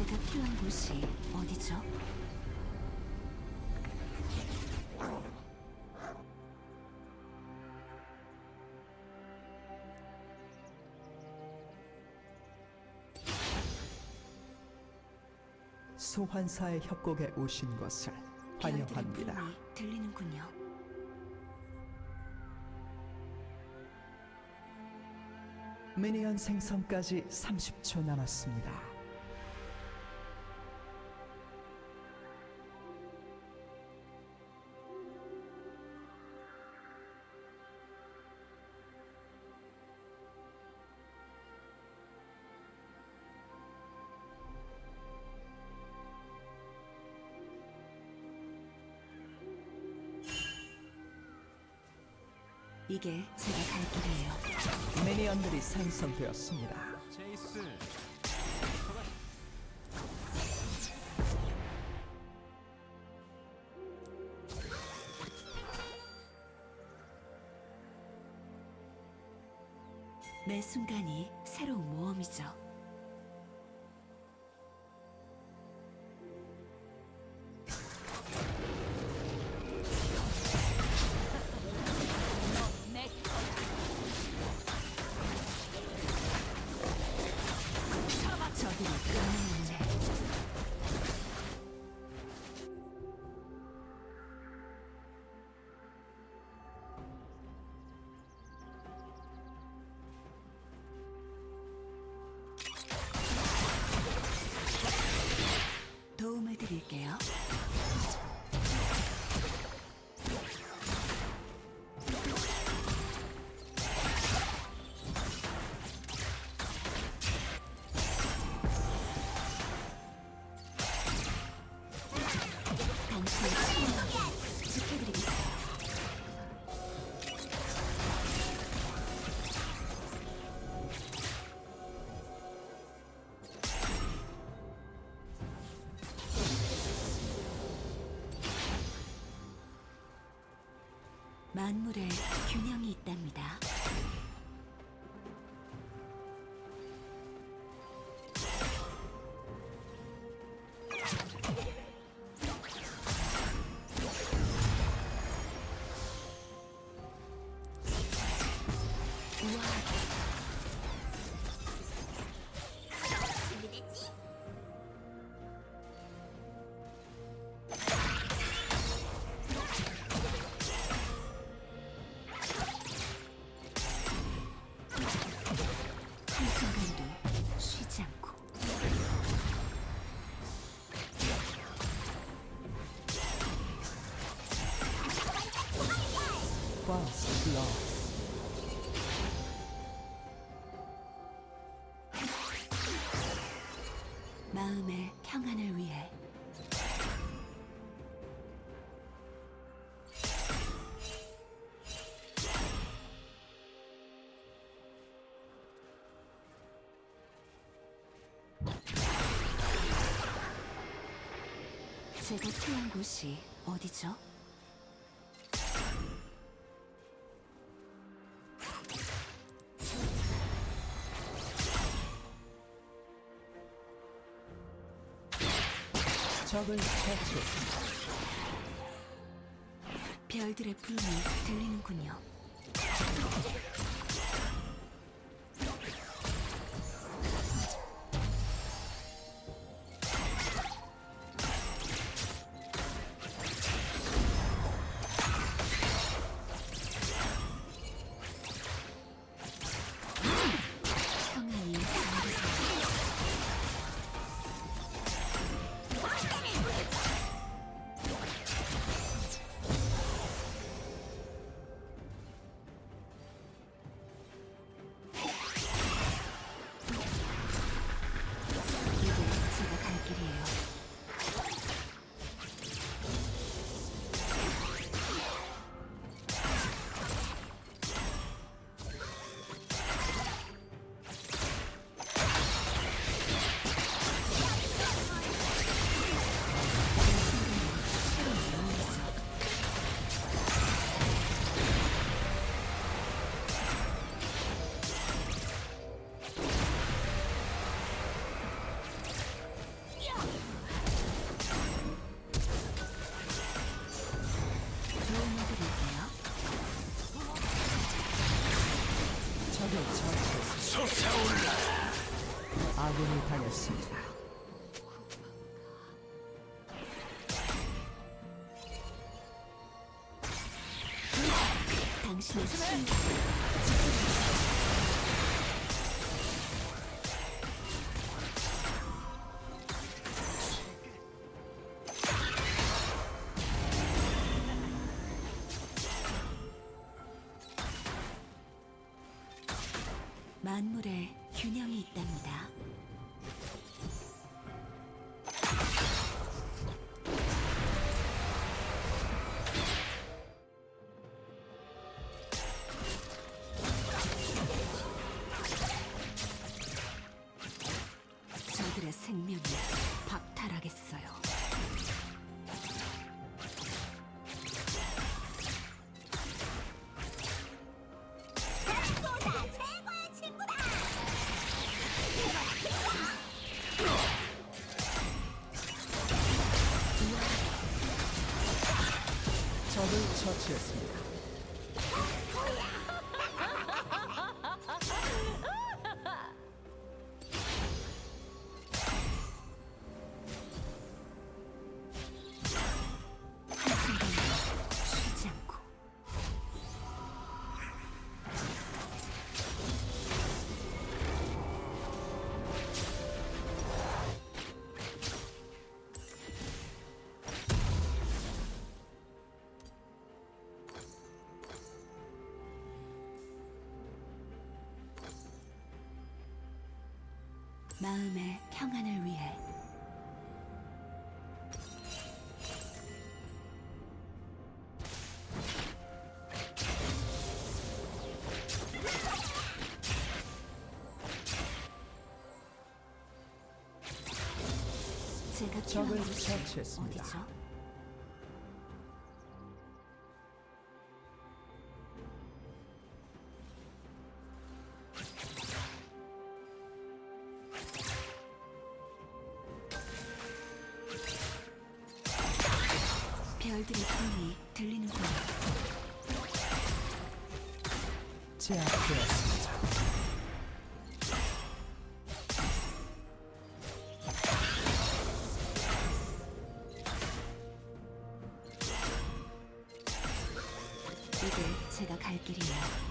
제가 필요한 곳이 어디죠? 소환사의 협곡에 오신 것을 별들의 환영합니다. 부름이 들리는군요. 미니언 생성까지 30초 남았습니다. 이게 제가 갈 길이에요. 미니언들이 생성되었습니다. 제이스. 매 순간이 새로운 모험이죠. 저기를 끊는 문제. 도움을 드릴게요. 당신의 신뢰를 지켜드리겠어요. 만물에 균형이 있답니다. 우아하게 한순간도 쉬지 않고 First Love. 마음의 평안을 위해 제가 필요한 곳이 어디죠? 적을 처치했습니다. 별들의 부름이 들리는군요. 평안이 적을 처치했습니다. 솟아올라. 아군이 당했습니다. 당신의 힘 만물에 균형이 있답니다. 저들의 생명을 박탈하겠어요. 적을 처치했습니다. 한순간 쉬지 않고 마음의 평안을 위해 제가 적을 필요한 곳이 처치했습니다. 어디죠? 별들의 꿈이 들리는군요. 제압되었습니다. 이게 제가 갈 길이에요.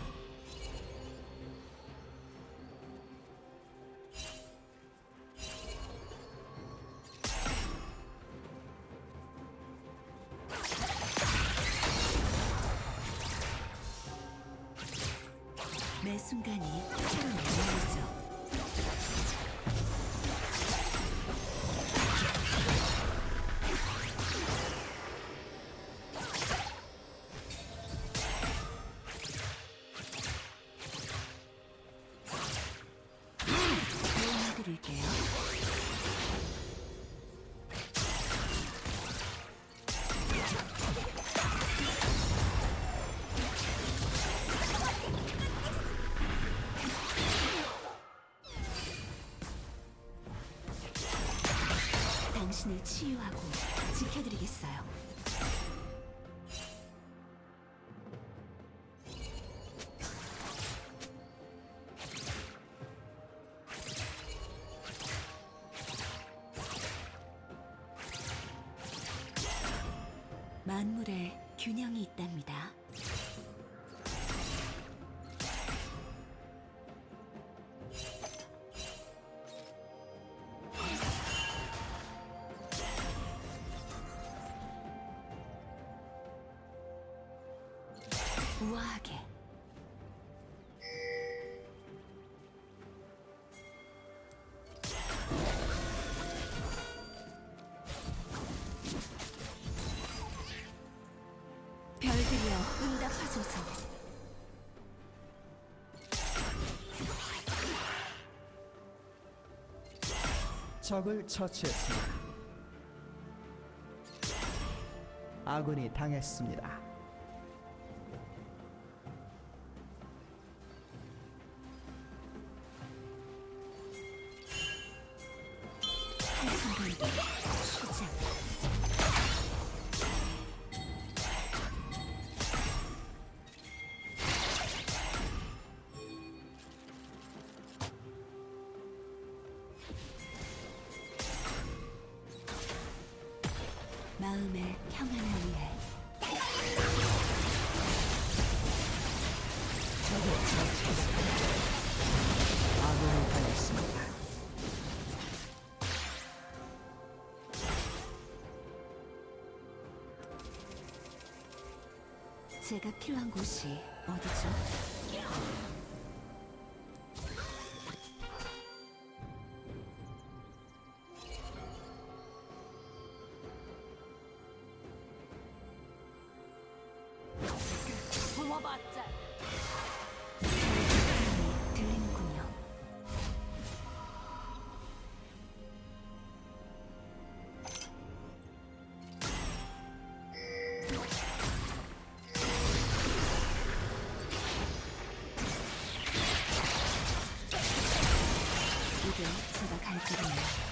매 순간이 새로운 영역이죠. 도움드릴게요. 당신을 치유하고 지켜드리겠어요. 만물에 균형이 있답니다. 우아하게 별들이여 응답하소서. 적을 처치했습니다. 아군이 당했습니다. 한순간도 쉬지 않고 마음의 평안을 위해 적을 처치했습니다. 아군이 당했습니다. 제가 필요한 곳이 어디죠? 숨어봤자 들리는군요. 이게 제가 갈 길이에요.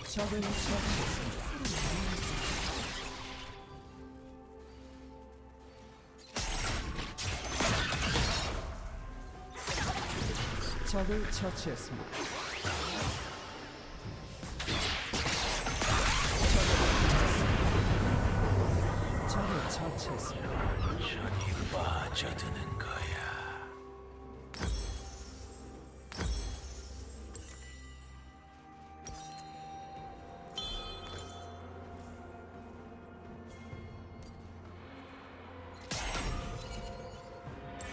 적을 처치했습니다. 적을 처치했습니다. 적을 처치했습니다. 저기 빠져드는 거야.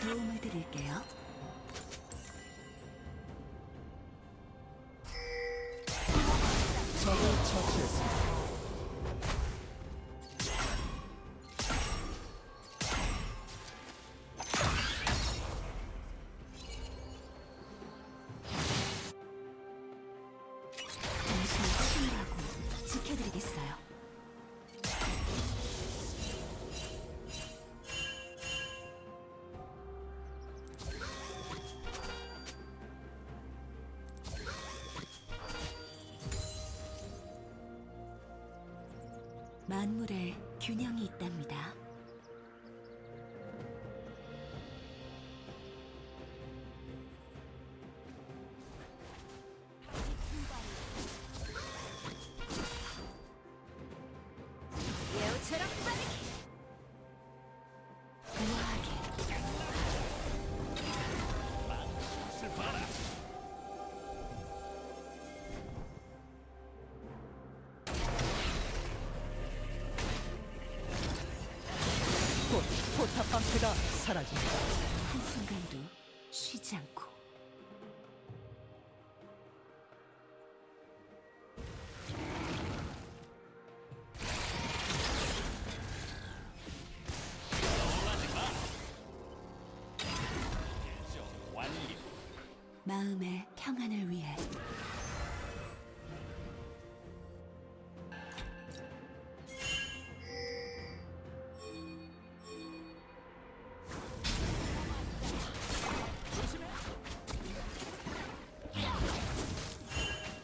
도움을 드릴게요. 적을 처치했습니다. 당신을 치유하고 지켜드리겠어요. 만물에 균형이 있답니다. 예우처럼 빠르게 우아하게 곧 포탑 방패가 사라집니다. 한순간도 쉬지 않고 마음의 평안을 위해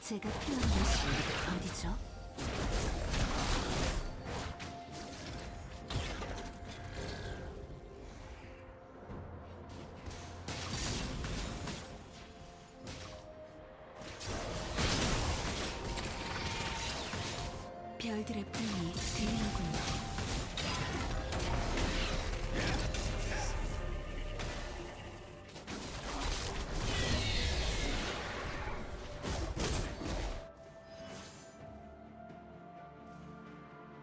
제가 필요한 곳이 어디죠? 별들의 품이 들리는군요.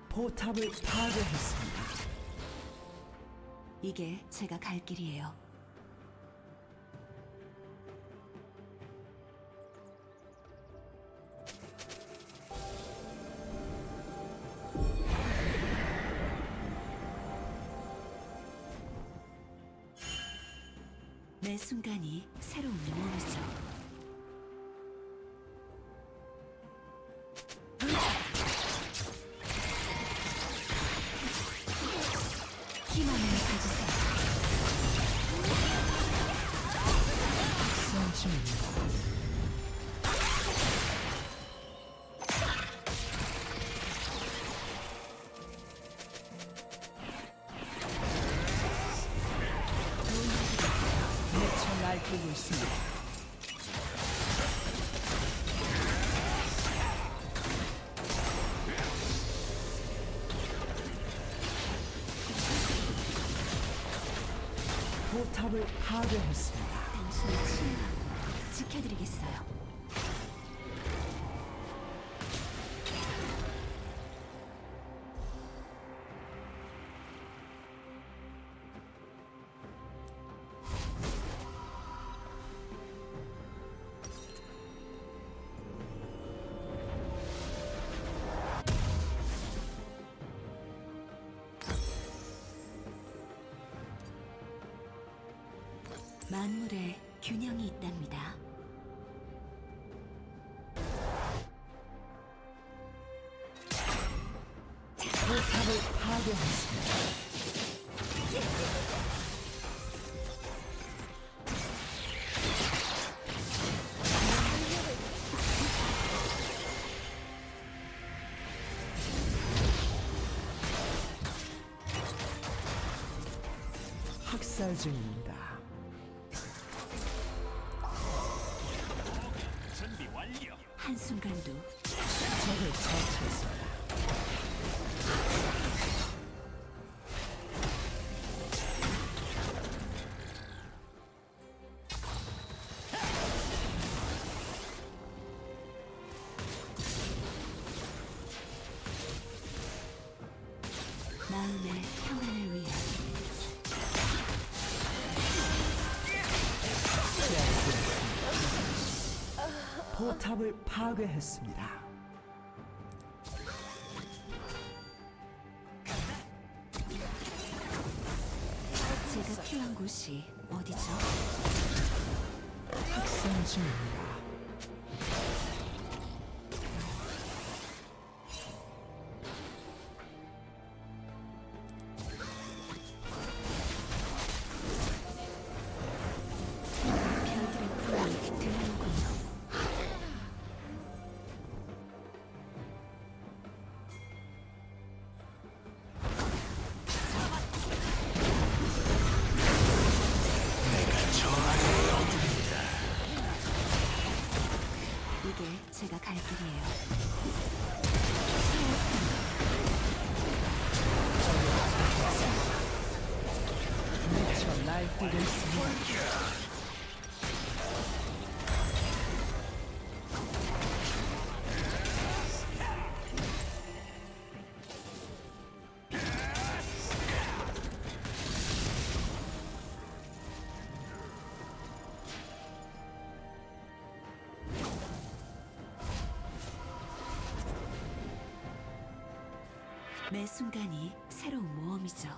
포탑을 파괴했습니다. 이게 제가 갈 길이에요. 매 순간이 새로운 모험이죠. 희망을 가지세요. 선심입니다. 포탑을 파괴했습니다. 당신을 치유하고 지켜드리겠어요. 만물에 균형이 있답니다. 포탑을 파괴했습니다. 학살 중입니다. 한순간도 적을 처치했습니다. 마음의 평안을 위해 포탑을 파괴했습니다. 제가 필요한 곳이 어디죠? 학살 중입니다. 별들의 품이 들려오군요. 내가 정하는 어둠이다. 이게 제가 갈 길이에요. 미쳐 날뛰고 있습니다. 매 순간이 새로운 모험이죠.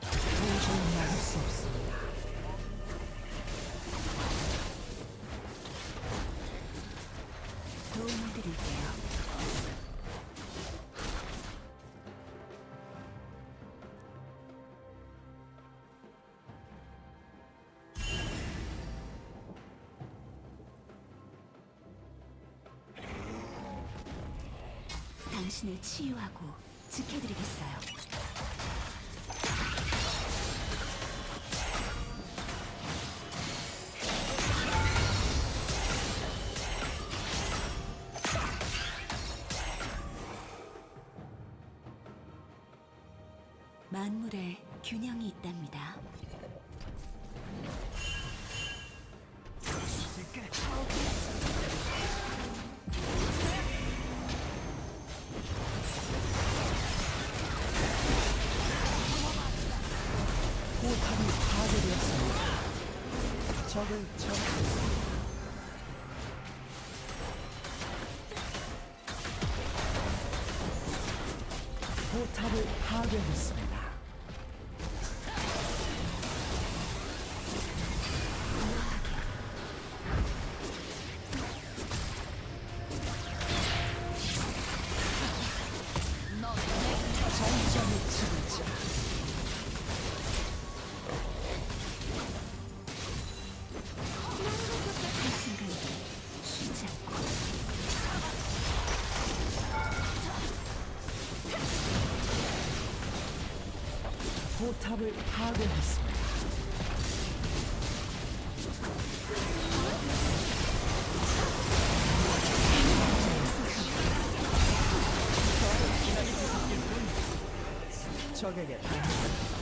도저히 막을 수 없습니다. 도움을 드릴게요. 당신을 치유하고 지켜드리겠어요. 만물에 균형이 있답니다. 포탑이 파괴되었습니다. 적을 처치했습니다. 포탑을 파괴했습니다. 장점의 지배자. 한순간도 쉬지 않고 포탑을 파괴했습니다. 적에게 당했습니다.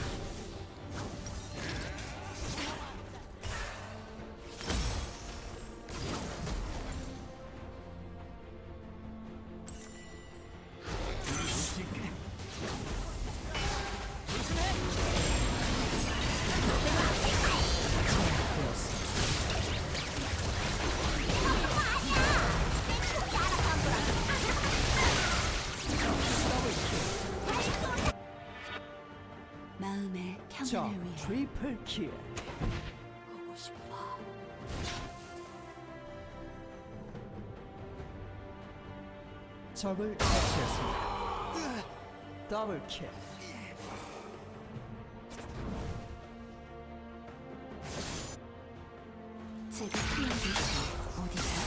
마음의 적 평안을 위해 트리플 킬. 보고 싶어. 적을 처치했습니다. 더블 킬. 제가 필요한 곳이 어디죠?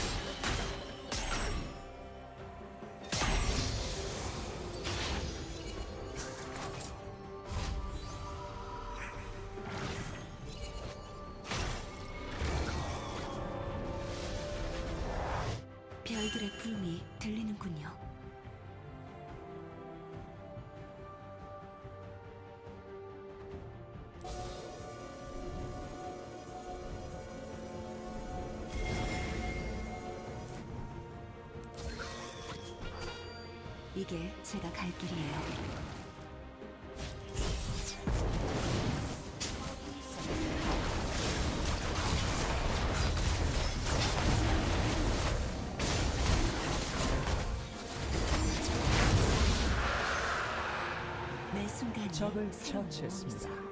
별들의 부름이 들리는군요. 이게 제가 갈 길이에요. 매 순간이 적을 새로운 처치했습니다. 모험이죠.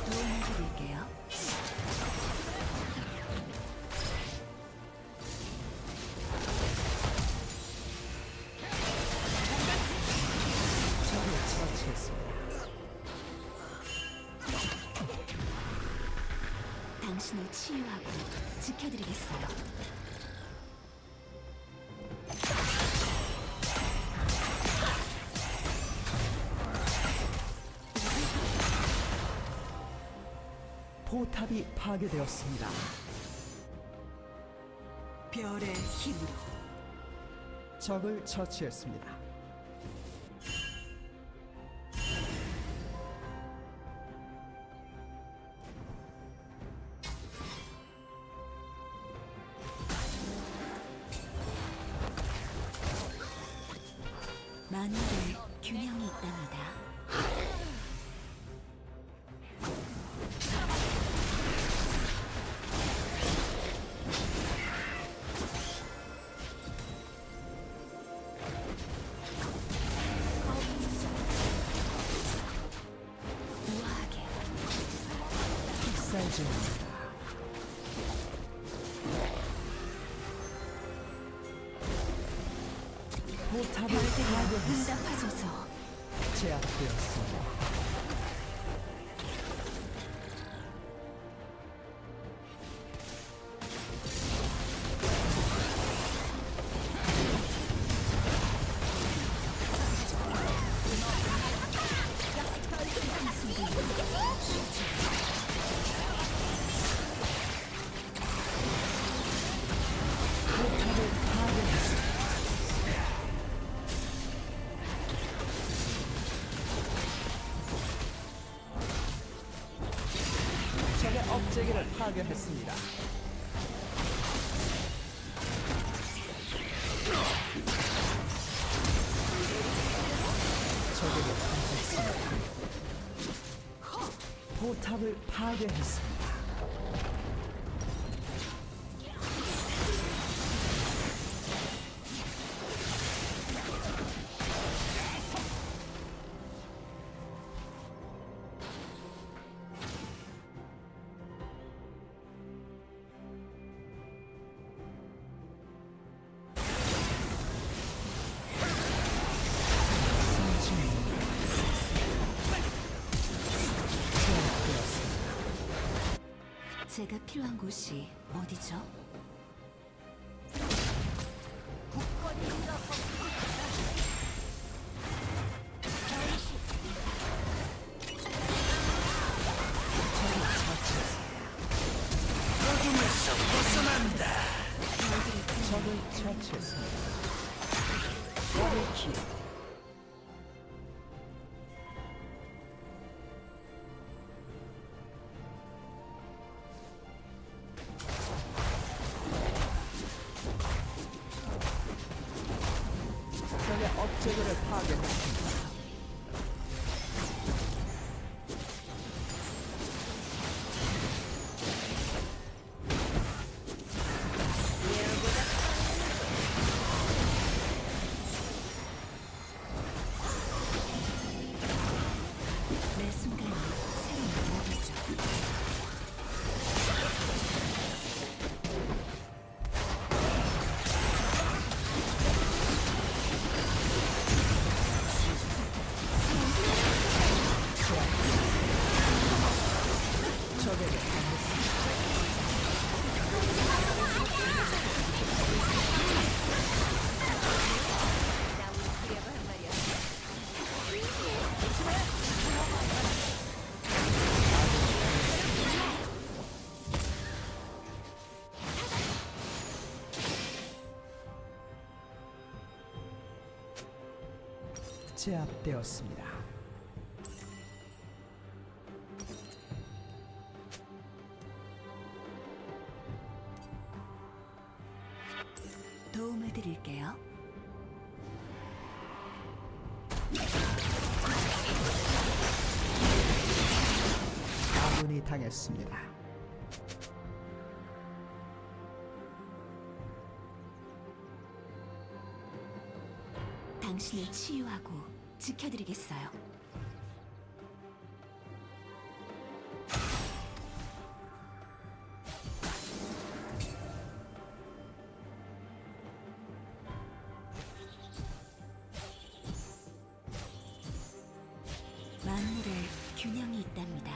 도움드릴게요. 적을 처치했습니다. 당신을 치유하고 지켜드리겠어요. 포탑이 파괴되었습니다. 별의 힘으로 적을 처치했습니다. 만물에 균형이 있답니다. 우아하게 픽사이즈입니다. 포탑을 파괴했습니다. 응답하소서. 제압되었습니다. 포탑을 파괴했습니다. 적의 업체계를 파괴했습니다. 적에게 당했습니다. 포탑을 파괴했습니다. 제가 필요한 곳이 어디죠? 파괴했습니다. 매 순간이 새로운 모험이죠. 적에게 당했습니다. 제압되었습니다. 도움을 드릴게요. 아군이 당했습니다. 당신을 치유하고 지켜드리겠어요. 만물에 균형이 있답니다.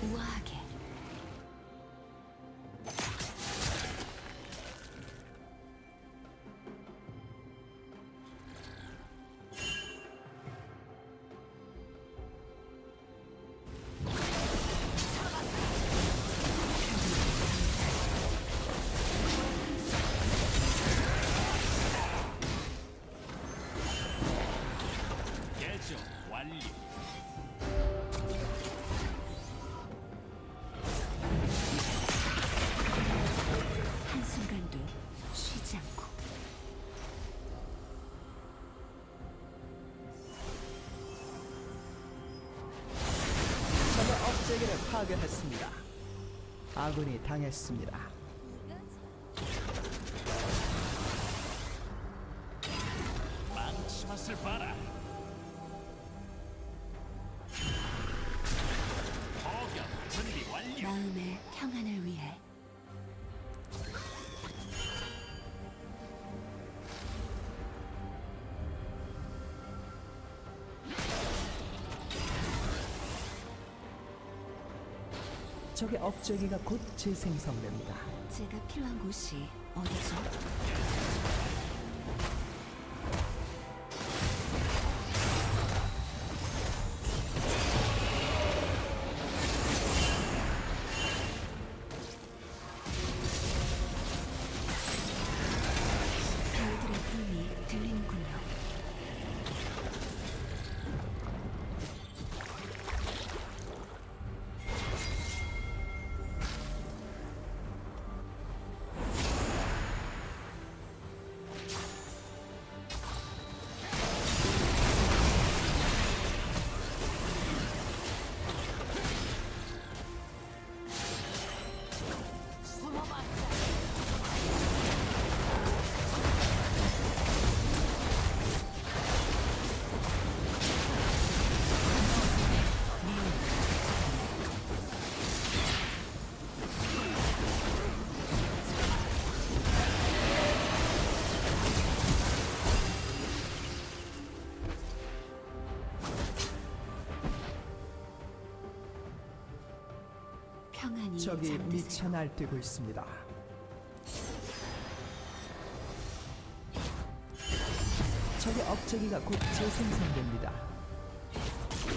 우아하게 개조 완료. 한순간도 쉬지 않고 적의 업체계를 파괴했습니다. 아군이 당했습니다. 망치 맛을 봐라. 포격 준비 완료. 마음의 평안을 위해 적의 업체계가 곧 재생성됩니다. 제가 필요한 곳이 어디죠? 별들의 품이 들리는군요. 평안이 적이 잠드세요. 미쳐 날뛰고 있습니다. 적의 업체기가 곧 재생성됩니다.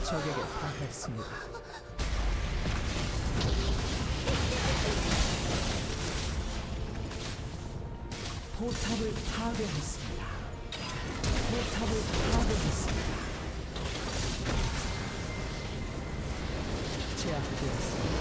적에게 당했습니다. 포탑을 파괴했습니다. 포탑을 파괴했습니다. 제압되었습니다.